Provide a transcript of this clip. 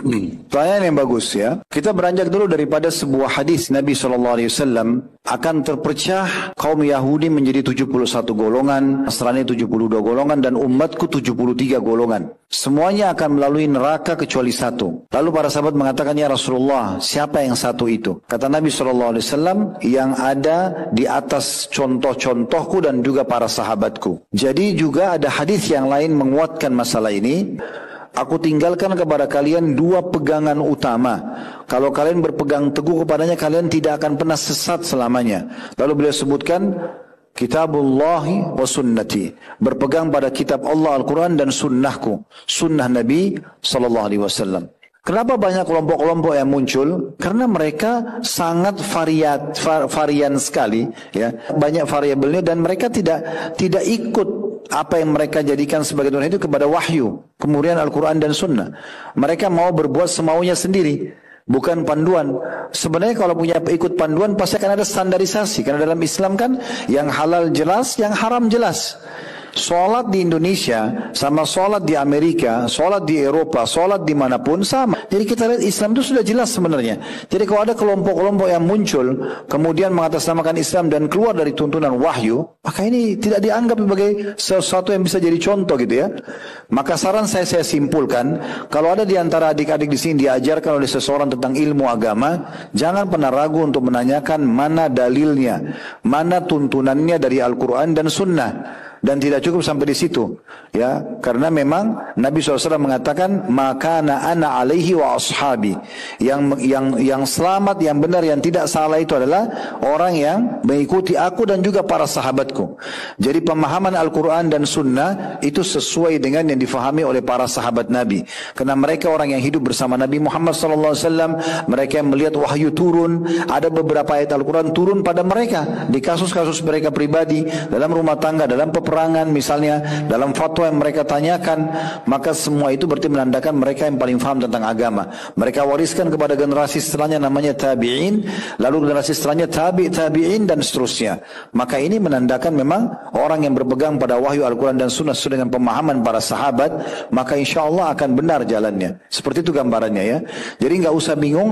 Pertanyaan yang bagus ya. Kita beranjak dulu daripada sebuah hadis Nabi SAW akan terpecah kaum Yahudi menjadi 71 golongan, Nasrani 72 golongan, dan umatku 73 golongan. Semuanya akan melalui neraka kecuali satu. Lalu para sahabat mengatakan, ya Rasulullah, siapa yang satu itu? Kata Nabi SAW, yang ada di atas contoh-contohku dan juga para sahabatku. Jadi juga ada hadis yang lain menguatkan masalah ini. Aku tinggalkan kepada kalian dua pegangan utama. Kalau kalian berpegang teguh kepadanya, kalian tidak akan pernah sesat selamanya. Lalu beliau sebutkan, Kitabullahi wa sunnati. Berpegang pada kitab Allah Al-Quran dan sunnahku. Sunnah Nabi SAW. Kenapa banyak kelompok-kelompok yang muncul? Karena mereka sangat varian sekali, ya, banyak variabelnya, dan mereka tidak ikut apa yang mereka jadikan sebagai Tuhan itu kepada wahyu, kemudian Al-Quran dan Sunnah. Mereka mau berbuat semaunya sendiri, bukan panduan. Sebenarnya kalau punya ikut panduan pasti akan ada standarisasi, karena dalam Islam kan yang halal jelas, yang haram jelas. Sholat di Indonesia sama sholat di Amerika, sholat di Eropa, sholat dimanapun sama. Jadi kita lihat Islam itu sudah jelas sebenarnya. Jadi kalau ada kelompok-kelompok yang muncul kemudian mengatasnamakan Islam dan keluar dari tuntunan wahyu, maka ini tidak dianggap sebagai sesuatu yang bisa jadi contoh gitu ya. Maka saran saya simpulkan, kalau ada di antara adik-adik di sini diajarkan oleh seseorang tentang ilmu agama, jangan pernah ragu untuk menanyakan mana dalilnya, mana tuntunannya dari Al-Quran dan Sunnah. Dan tidak cukup sampai di situ, ya, karena memang Nabi SAW mengatakan, makana ana alaihi wa ashabi, yang selamat, yang benar, yang tidak salah itu adalah orang yang mengikuti aku dan juga para sahabatku. Jadi pemahaman Al-Quran dan Sunnah itu sesuai dengan yang difahami oleh para sahabat Nabi, karena mereka orang yang hidup bersama Nabi Muhammad SAW. Mereka yang melihat wahyu turun, ada beberapa ayat Al-Quran turun pada mereka di kasus-kasus mereka pribadi, dalam rumah tangga, dalam peperangan misalnya, dalam fatwa yang mereka tanyakan. Maka semua itu berarti menandakan mereka yang paling faham tentang agama. Mereka wariskan kepada generasi setelahnya namanya tabi'in, lalu generasi setelahnya tabi'in dan seterusnya. Maka ini menandakan memang orang yang berpegang pada wahyu Al-Quran dan Sunnah sesuai dengan pemahaman para sahabat, maka insya Allah akan benar jalannya. Seperti itu gambarannya ya. Jadi nggak usah bingung.